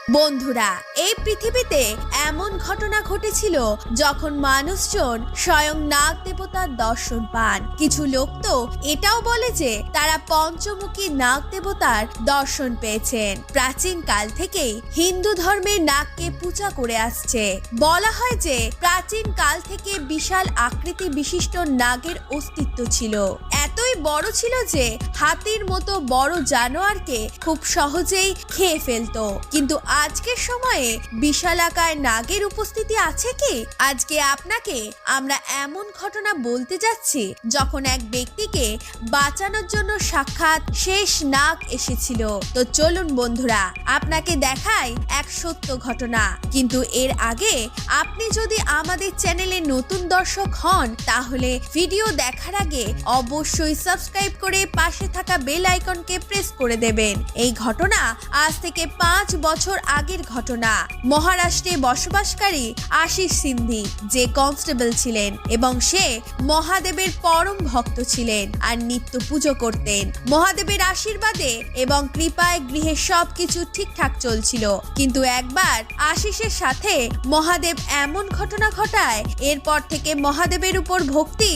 বন্ধুরা, এই পৃথিবীতে এমন ঘটনা ঘটেছিল যখন মানুষজন স্বয়ং নাগ দেবতার দর্শন পান। কিছু লোক তো এটাও বলে যে তারা পঞ্চমুখী নাগ দেবতার দর্শন পেয়েছেন। প্রাচীন কাল থেকেই হিন্দু ধর্মে নাগকে পূজা করে আসছে। বলা হয় যে প্রাচীন কাল থেকে বিশাল আকৃতি বিশিষ্ট নাগের অস্তিত্ব ছিল। এতই বড় ছিল যে হাতির মতো বড় জানোয়ারকে খুব সহজেই খেয়ে ফেলতো। কিন্তু আজকের সময়ে বিশালাকার নাগের উপস্থিতি আছে কি? আজকে আপনাকে আমরা এমন ঘটনা বলতে যাচ্ছি যখন এক ব্যক্তিকে বাঁচানোর জন্য সাক্ষাৎ শেষ নাগ এসেছিল। তো চলুন বন্ধুরা, আপনাকে দেখাই এক সত্য ঘটনা। কিন্তু এর আগে আপনি যদি আমাদের চ্যানেলে নতুন দর্শক হন তাহলে ভিডিও দেখার আগে অবশ্যই সাবস্ক্রাইব করে পাশে থাকা বেল আইকনকে প্রেস করে দেবেন। এই ঘটনা আজ থেকে 5 বছর আগের ঘটনা। মহারাষ্ট্রে বসবাসকারী আশিস সিন্ধি যে কনস্টেবল ছিলেন এবং সে মহাদেবের পরম ভক্ত ছিলেন আর নিত্য পুজো করতেন। মহাদেবের আশীর্বাদে এবং কৃপায় গৃহে সবকিছু ঠিকঠাক চলছিল। কিন্তু একবার আশিসের সাথে মহাদেব এমন ঘটনা ঘটায়, এরপর থেকে মহাদেবের উপর ভক্তি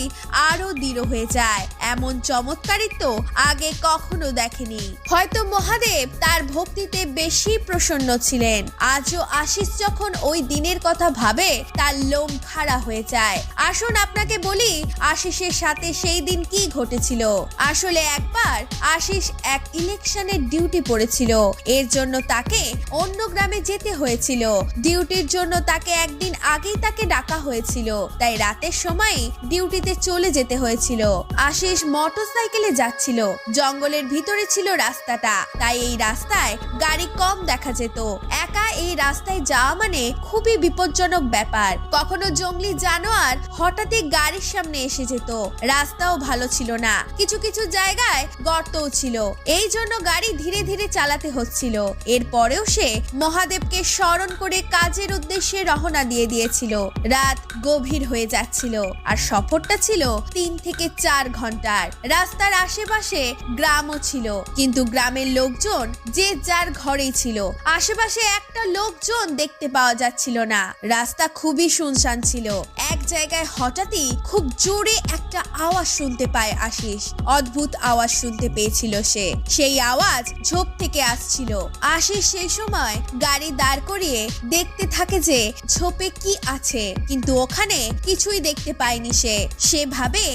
আরো দৃঢ় হয়ে যায়। এমন চমৎকারিত্ব আগে কখনো দেখেনি। হয়তো মহাদেব তার ভক্তিতে বেশি প্রসন্ন ছিলেন। আজও আশিস যখন ওই দিনের কথা ভাবে তার লোম খাড়া হয়ে যায়। আসুন আপনাকে বলি আশিসের সাথে সেই দিন কি ঘটেছিল। আসলে একবার আশিস এক ইলেকশনের ডিউটি পড়েছিল। এর জন্য তাকে অন্য গ্রামে যেতে হয়েছিল। ডিউটির জন্য তাকে একদিন আগেই তাকে ডাকা হয়েছিল, তাই রাতের সময় ডিউটিতে চলে যেতে হয়েছিল। আশিস মোটরসাইকেলে যাচ্ছিল। জঙ্গলের ভিতরে ছিল রাস্তাটা, তাই এই রাস্তায় গাড়ি কম দেখা যেত। একা এই রাস্তায় যাওয়া মানে খুবই বিপজ্জনক ব্যাপার। কখনো জঙ্গলি জানোয়ার হঠাৎই গাড়ির সামনে এসে যেত। রাস্তাও ভালো ছিল না, কিছু কিছু জায়গায় গর্তও ছিল। এই জন্য গাড়ি ধীরে ধীরে চালাতে হচ্ছিল। এরপরেও সে মহাদেবকে স্মরণ করে কাজের উদ্দেশ্যে রওনা দিয়ে দিয়েছিল। রাত গভীর হয়ে যাচ্ছিল আর সফরটা ছিল 3 থেকে 4 ঘন্টার। রাস্তার আশেপাশে গ্রামও ছিল, কিন্তু গ্রামের লোকজন যে যার ঘরেই ছিল। আশেপাশে একটা লোকজন দেখতে পাওয়া যাচ্ছিল না। রাস্তা খুবই শুনশান ছিল। এক জায়গায় হঠাৎই খুব জোরে একটা আওয়াজ শুনতে পায় আশিস। অদ্ভুত আওয়াজ শুনতে পেয়েছিল সে। সেই আওয়াজ ঝোপ থেকে আসছিল। আশিস সেই সময় গাড়ি দাঁড় করিয়ে দেখতে থাকে যে ঝোপে কি আছে, কিন্তু ওখানে কিছুই দেখতে পায়নি সে। সে ভাবে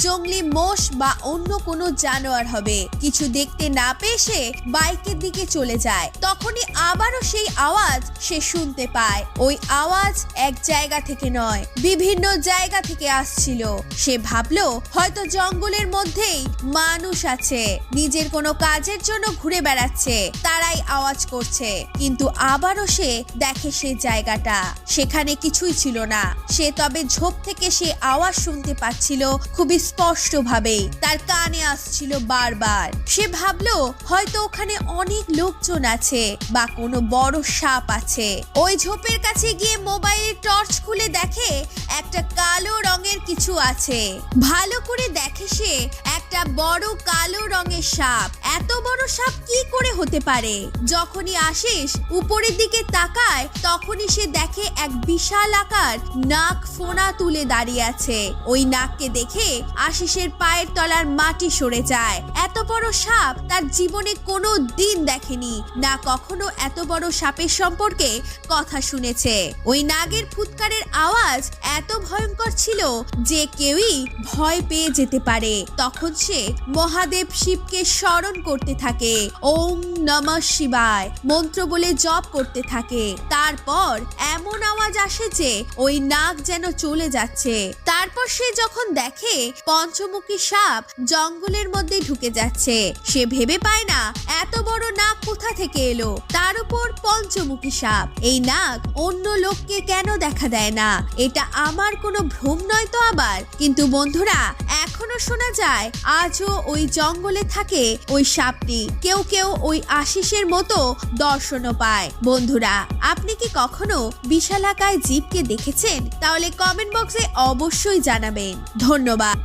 জঙ্গলি মোষ বা অন্য কোনো জানোয়ার হবে। কিছু দেখতে না পেয়ে সে বাইকের দিকে চলে যায়। তখনই আবারও সেই আওয়াজ সে শুনতে পায়। ওই আওয়াজ এক জায়গা থেকে নয়, বিভিন্ন জায়গা থেকে আসছিল। সে ভাবলো হয়তো জঙ্গলের মধ্যেই মানুষ আছে, নিজের কোনো কাজের জন্য ঘুরে বেড়াচ্ছে, তারাই আওয়াজ করছে। কিন্তু আবারও সে দেখে সে জায়গাটা, সেখানে কিছুই ছিল না। সে তবে ঝোপ থেকে সে আওয়াজ শুনতে পাচ্ছিল খুবই স্পষ্ট ভাবে, তার কানে আসছিল বারবার। সে ভাবলো হয়তো ওখানে অনেক লোকজন আছে বা কোনো বড় সাপ আছে। ওই ঝোপের কাছে গিয়ে মোবাইলের টর্চ খুলে দেখে একটা কালো রঙের কিছু আছে। ভালো করে দেখে সে একটা বড় কালো রঙের সাপ। এত বড় সাপ কি করে হতে পারে? যখনই আশিস উপরের দিকে তাকায় তখনই সে দেখে এক বিশাল আকার নাক ফোনা তুলে দাঁড়িয়ে আছে। ওই নাককে দেখে আশিসের পায়ের তলার মাটি সরে যায়। এত বড় সাপ তার জীবনে কোনো দিন দেখেনি, না কখনো এত বড় সাপের সম্পর্কে কথা শুনেছে। ওই নাগের ফুৎকারের আওয়াজ এত ভয়ঙ্কর ছিল যে কেউই ভয় পেয়ে যেতে পারে। তখন সে মহাদেব শিবকে স্মরণ করতে থাকে। ওম নমঃ শিবায় মন্ত্র বলে জপ করতে থাকে। তারপর এমন আওয়াজ আসে যে ওই নাগ যেন চলে যাচ্ছে। তারপর সে যখন দেখে পঞ্চমুখী সাপ জঙ্গলের মধ্যে ঢুকে যাচ্ছে, সে ভেবে পায় না এত বড় নাগ কোথা থেকে এলো, তার উপর পঞ্চমুখী সাপ। এই নাগ অন্য লোককে কেন দেখা দেয় না? এটা আমার কোনো ভ্রম নয় তো আবার? কিন্তু বন্ধুরা, এখনো শোনা যায় আজও ওই জঙ্গলে থাকে ওই সাপটি। কেউ কেউ ওই আশিসের মতো দর্শনও পায়। বন্ধুরা, আপনি কি কখনো বিশালাকায় জীবকে দেখেছেন? তাহলে কমেন্ট বক্সে অবশ্যই জানাবেন। ধন্যবাদ।